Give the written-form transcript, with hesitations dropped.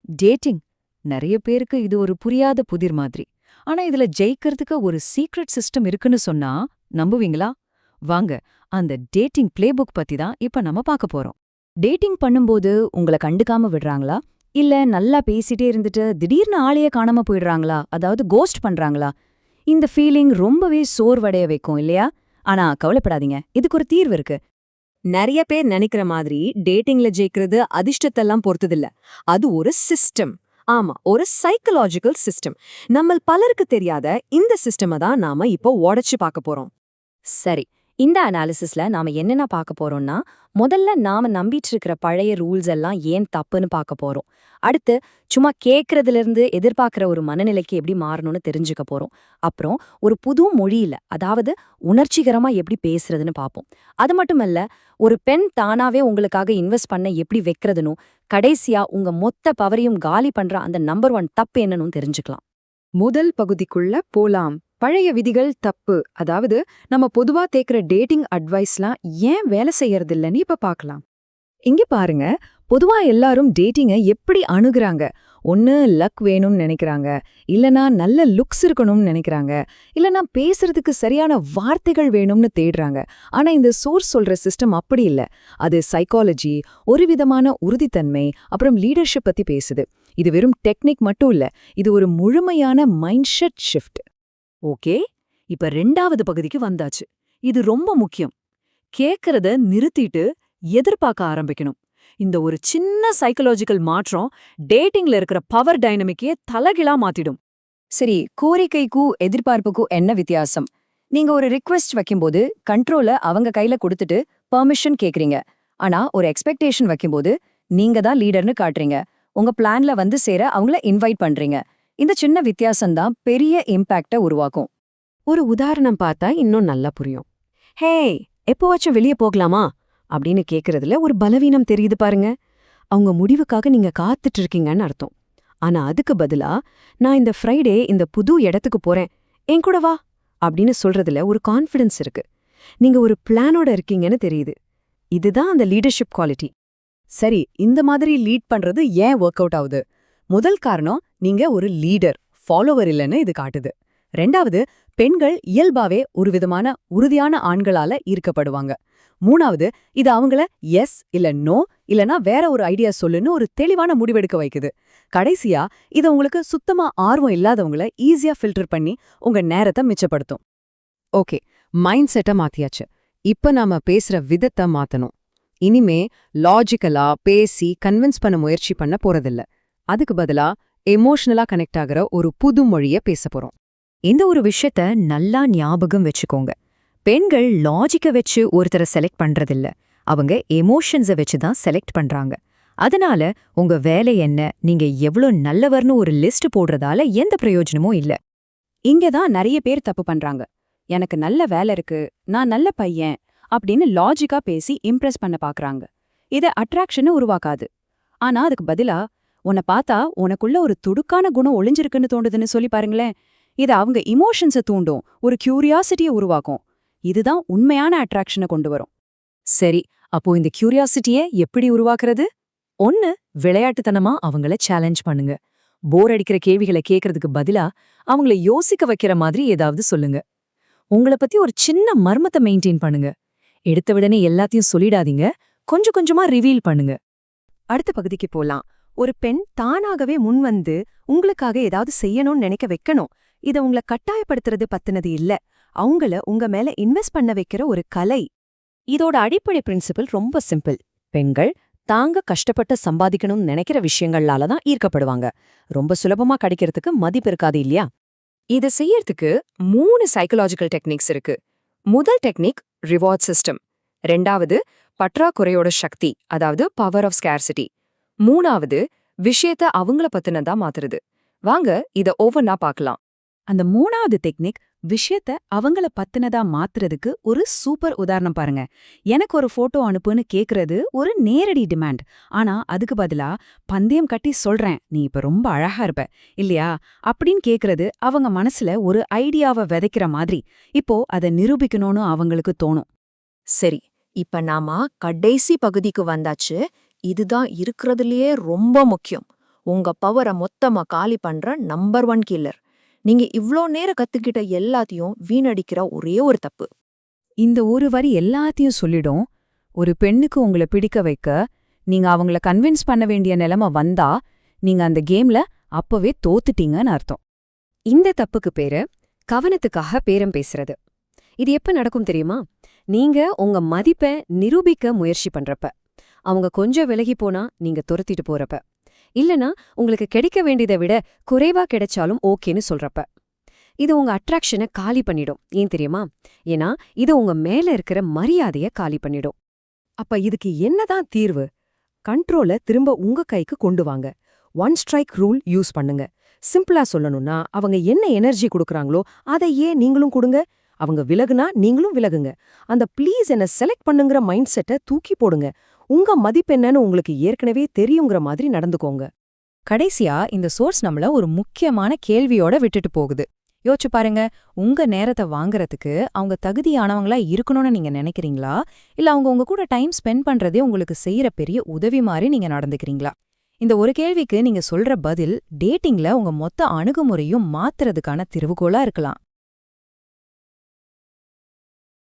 Dating. நிறைய பேருக்கு இது ஒரு புரியாத புதிர் மாதிரி. ஆனா இதுல ஜெயிக்கிறதுக்கு ஒரு சீக்ரெட் சிஸ்டம் இருக்குன்னு சொன்னா நம்புவீங்களா? வாங்க, அந்த டேட்டிங் பிளேபுக் பத்தி தான் இப்ப நம்ம பார்க்க போறோம். டேட்டிங் பண்ணும்போது உங்கள கண்டுக்காம விடுறாங்களா? இல்ல நல்லா பேசிட்டே இருந்துட்டு திடீர்னு ஆளையே காணாம போயிடுறாங்களா? அதாவது கோஸ்ட் பண்றாங்களா? இந்த ஃபீலிங் ரொம்பவே சோர்வடைய வைக்கும் இல்லையா? ஆனா கவலைப்படாதீங்க, இதுக்கு ஒரு தீர்வு இருக்கு. நிறைய பேர் நினைக்கிற மாதிரி டேட்டிங்ல ஜெயிக்கிறது அதிர்ஷ்டத்தெல்லாம் பொறுத்ததில்ல. அது ஒரு சிஸ்டம். ஆமா, ஒரு சைக்கலாஜிக்கல் சிஸ்டம். நம்ம பலருக்கு தெரியாத இந்த சிஸ்டமை தான் நாம இப்போ உடைச்சு பார்க்க போறோம். சரி, இந்த அனாலிசிஸ்ல நாம என்னென்ன பார்க்க போறோம்னா, முதல்ல நாம நம்பிட்டு இருக்கிற பழைய ரூல்ஸ் எல்லாம் ஏன் தப்புன்னு பார்க்க போறோம். அடுத்து சும்மா கேட்கறதுல இருந்து எதிர்பார்க்கிற ஒரு மனநிலைக்கு எப்படி மாறணும்னு தெரிஞ்சுக்க போறோம். அப்புறம் ஒரு புது மொழியில, அதாவது உணர்ச்சிகரமா எப்படி பேசுறதுன்னு பார்ப்போம். அது மட்டுமல்ல, ஒரு பெண் தானாவே உங்களுக்காக இன்வெஸ்ட் பண்ண எப்படி வைக்கிறதுன்னு, கடைசியா உங்க மொத்த பவரையும் காலி பண்ற அந்த நம்பர் 1 தப்பு என்னன்னு தெரிஞ்சுக்கலாம். முதல் பகுதிக்குள்ள போலாம். பழைய விதிகள் தப்பு. அதாவது நம்ம பொதுவா தேக்கிற டேட்டிங் அட்வைஸ்லாம் ஏன் வேலை செய்யறதில்லன்னு இப்ப பார்க்கலாம். இங்க பாருங்க, பொதுவா எல்லாரும் டேட்டிங்க எப்படி அணுகுறாங்க? ஒன்னு லக் வேணும்னு நினைக்கிறாங்க, இல்லனா நல்ல லுக்ஸ் இருக்கணும்னு நினைக்கிறாங்க, இல்லனா பேசுறதுக்கு சரியான வார்த்தைகள் வேணும்னு தேடுறாங்க. ஆனா இந்த சோர்ஸ் சொல்ற சிஸ்டம் அப்படி இல்ல. அது சைக்காலஜி, ஒரு விதமான உறுதித்தன்மை, அப்புறம் லீடர்ஷிப் பத்தி பேசுது. இது வெறும் டெக்னிக் மட்டும் இல்ல, இது ஒரு முழுமையான மைண்ட்செட் ஷிஃப்ட். ஓகே, இப்ப 2வது பகுதிக்கு வந்தாச்சு. இது ரொம்ப முக்கியம். கேக்கறத நிறுத்திட்டு எதிர்பார்க்க ஆரம்பிக்கணும். இந்த ஒரு சின்ன சைக்கலாஜிக்கல் மாற்றம் டேட்டிங்ல இருக்கிற பவர் டைனமிக்கே தலகிழா மாத்திடும். சரி, கோரிக்கைக்கும் எதிர்பார்ப்புக்கும் என்ன வித்தியாசம்? நீங்க ஒரு ரிக்வெஸ்ட் வைக்கும்போது கண்ட்ரோல அவங்க கையில கொடுத்துட்டு பெர்மிஷன் கேக்குறீங்க. ஆனா ஒரு எக்ஸ்பெக்டேஷன் வைக்கும்போது நீங்க தான் லீடர்னு காட்டுறீங்க. உங்க பிளான்ல வந்து சேர அவங்கள இன்வைட் பண்றீங்க. இந்த சின்ன வித்தியாசம்தான் பெரிய இம்பாக்ட உருவாக்கும். ஒரு உதாரணம் பார்த்தா இன்னும் நல்லா புரியும். ஹே, எப்போவாச்சும் வெளியே போகலாமா அப்படின்னு கேக்குறதுல ஒரு பலவீனம் தெரியுது பாருங்க. அவங்க முடிவுக்காக நீங்க காத்துட்டு இருக்கீங்கன்னு அர்த்தம். ஆனா அதுக்கு பதிலா, நான் இந்த ஃப்ரைடே இந்த புது இடத்துக்கு போறேன், என் கூட வா அப்படின்னு சொல்றதுல ஒரு கான்ஃபிடன்ஸ் இருக்கு. நீங்க ஒரு பிளானோட இருக்கீங்கன்னு தெரியுது. இதுதான் அந்த லீடர்ஷிப் குவாலிட்டி. சரி, இந்த மாதிரி லீட் பண்றது ஏன் ஒர்க் அவுட் ஆகுது? முதல் காரணம், நீங்க ஒரு லீடர், ஃபாலோவர் இல்லைன்னு இது காட்டுது. 2வது, பெண்கள் இயல்பாவே ஒரு விதமான உறுதியான ஆண்களால ஈர்க்கப்படுவாங்க. 3வது, இது அவங்கள எஸ் இல்ல நோ இல்லனா வேற ஒரு ஐடியா சொல்லுன்னு ஒரு தெளிவான முடிவெடுக்க வைக்குது. கடைசியா, இது உங்களுக்கு சுத்தமா ஆர்வம் இல்லாதவங்கள ஈஸியா ஃபில்டர் பண்ணி உங்க நேரத்தை மிச்சப்படுத்தும். ஓகே, மைண்ட் செட்டை மாத்தியாச்சு. இப்ப நாம பேசுற விதத்தை மாத்தணும். இனிமே லாஜிக்கலா பேசி கன்வின்ஸ் பண்ண முயற்சி பண்ண போறதில்ல. அதுக்கு பதிலா எமோஷனலா கனெக்ட் ஆகுற ஒரு புது மொழிய பேச போறோம். இந்த ஒரு விஷயத்த நல்லா ஞாபகம் வச்சுக்கோங்க. பெண்கள் லாஜிக்க வச்சு ஒருத்தரை செலக்ட் பண்றதில்ல, அவங்க எமோஷன்ஸை வச்சு தான் செலக்ட் பண்றாங்க. அதனால உங்க வேலை என்ன, நீங்க எவ்வளோ நல்லவர்னு ஒரு லிஸ்ட் போடுறதால எந்த பிரயோஜனமும் இல்ல. இங்கதான் நிறைய பேர் தப்பு பண்றாங்க. எனக்கு நல்ல வேலை இருக்கு, நான் நல்ல பையன் அப்படின்னு லாஜிக்கா பேசி இம்ப்ரெஸ் பண்ண பாக்குறாங்க. இது அட்ராக்ஷனை உருவாக்காது. ஆனா அதுக்கு பதிலா, உன்னை பார்த்தா உனக்குள்ள ஒரு துடுக்கான குணம் ஒளிஞ்சிருக்குன்னு தோண்டுதுன்னு சொல்லி பாருங்களேன். இது அவங்க இமோஷன்ஸை தூண்டும், ஒரு கியூரியாசிட்டியை உருவாக்கும். இதுதான் உண்மையான அட்ராக்ஷனை கொண்டு வரும். சரி, அப்போ இந்த கியூரியாசிட்டியை எப்படி உருவாக்குறது? 1, விளையாட்டுத்தனமா அவங்கள சேலஞ்ச் பண்ணுங்க. போர் அடிக்கிற கேள்விகளை கேட்கறதுக்கு பதிலா அவங்கள யோசிக்க வைக்கிற மாதிரி ஏதாவது சொல்லுங்க. உங்கள பத்தி ஒரு சின்ன மர்மத்தை மெயின்டைன் பண்ணுங்க. எடுத்த உடனே எல்லாத்தையும் சொல்லிடாதீங்க, கொஞ்சம் கொஞ்சமா ரிவீல் பண்ணுங்க. அடுத்த பகுதிக்கு போலாம். ஒரு பெண் தானாகவே முன்வந்து உங்களுக்காக ஏதாவது செய்யணும்னு நினைக்க வைக்கணும். இத உங்களை கட்டாயப்படுத்துறது பத்தினது இல்ல, அவங்கள உங்க மேல இன்வெஸ்ட் பண்ண வைக்கிற ஒரு கலை. இதோட அடிப்படை பிரின்சிபல் ரொம்ப சிம்பிள். பெண்கள் தாங்க கஷ்டப்பட்டு சம்பாதிக்கணும்னு நினைக்கிற விஷயங்களால தான் ஈர்க்கப்படுவாங்க. ரொம்ப சுலபமா கிடைக்கிறதுக்கு மதிப்பு இருக்காது இல்லையா? இதை செய்யறதுக்கு 3 சைக்கலாஜிக்கல் டெக்னிக்ஸ் இருக்கு. முதல் டெக்னிக் ரிவார்ட் சிஸ்டம். 2வது பற்றாக்குறையோட சக்தி, அதாவது பவர் ஆஃப் ஸ்கேர்சிட்டி. 3வது விஷயத்த அவங்கள பத்தினதா மாத்துறது. வாங்க இத ஒவ்வொன்னா பார்க்கலாம். அந்த 3வது டெக்னிக் விஷயத்த அவங்கள பத்தினதா மாத்துறதுக்கு ஒரு சூப்பர் உதாரணம் பாருங்க. எனக்கு ஒரு போட்டோ அனுப்புன்னு கேக்குறது ஒரு நேரடி டிமாண்ட். ஆனா அதுக்கு பதிலா பந்தயம் கட்டி சொல்றேன், நீ இப்ப ரொம்ப அழகா இருப்ப இல்லையா அப்படின்னு கேக்குறது அவங்க மனசுல ஒரு ஐடியாவை விதைக்கிற மாதிரி. இப்போ அதை நிரூபிக்கணும்னு அவங்களுக்கு தோணும். சரி, இப்ப நாம கடைசி பகுதிக்கு வந்தாச்சு. இதுதான் இருக்கிறதுலயே ரொம்ப முக்கியம். உங்க பவரை மொத்தமா காலி பண்ற நம்பர் 1 கில்லர். நீங்க இவ்ளோ நேரம் கத்துக்கிட்ட எல்லாத்தையும் வீணடிக்கிற ஒரே ஒரு தப்பு. இந்த ஒரு வரி எல்லாத்தையும் சொல்லிடும். ஒரு பெண்ணுக்கு உங்கள பிடிக்க வைக்க நீங்க அவங்கள கன்வின்ஸ் பண்ண வேண்டிய நிலைமை வந்தா நீங்க அந்த கேம்ல அப்பவே தோத்துட்டீங்கன்னு அர்த்தம். இந்த தப்புக்கு பேரு கவனத்துக்காக பேரம் பேசுறது. இது எப்ப நடக்கும் தெரியுமா? நீங்க உங்க மதிப்பை நிரூபிக்க முயற்சி பண்றப்ப, அவங்க கொஞ்சம் விலகி போனா நீங்க துரத்திட்டு போறப்ப, இல்லனா உங்களுக்கு கிடைக்க வேண்டியதை விட குறைவா கிடைச்சாலும் ஓகேன்னு சொல்றப்ப. இது உங்க அட்ராக்ஷனை காலி பண்ணிடும். ஏன் தெரியுமா? ஏன்னா இது உங்க மேல இருக்கிற மரியாதைய காலி பண்ணிடும். அப்ப இதுக்கு என்னதான் தீர்வு? கண்ட்ரோல திரும்ப உங்க கைக்கு கொண்டு வாங்க. 1 ஸ்ட்ரைக் ரூல் யூஸ் பண்ணுங்க. சிம்பிளா சொல்லணும்னா, அவங்க என்ன எனர்ஜி கொடுக்கறாங்களோ அதையே நீங்களும் கொடுங்க. அவங்க விலகுனா நீங்களும் விலகுங்க. அந்த ப்ளீஸ் என்ன செலக்ட் பண்ணுங்கிற மைண்ட் செட்டை தூக்கி போடுங்க. உங்க மதிப்பு என்னன்னு உங்களுக்கு ஏற்கனவே தெரியுங்கிற மாதிரி நடந்துக்கோங்க. கடைசியா இந்த சோர்ஸ் நம்மள ஒரு முக்கியமான கேள்வியோட விட்டுட்டு போகுது. யோசிச்சு பாருங்க, உங்க நேரத்தை வாங்குறதுக்கு அவங்க தகுதியானவங்களா இருக்கணும்னு நீங்க நினைக்கிறீங்களா? இல்ல அவங்க உங்க கூட டைம் ஸ்பெண்ட் பண்றதே உங்களுக்கு செய்யற பெரிய உதவி மாதிரி நீங்க நடந்துக்கிறீங்களா? இந்த ஒரு கேள்விக்கு நீங்க சொல்ற பதில் டேட்டிங்ல உங்க மொத்த அணுகுமுறையும் மாத்துறதுக்கான திறவுகோலா இருக்கலாம்.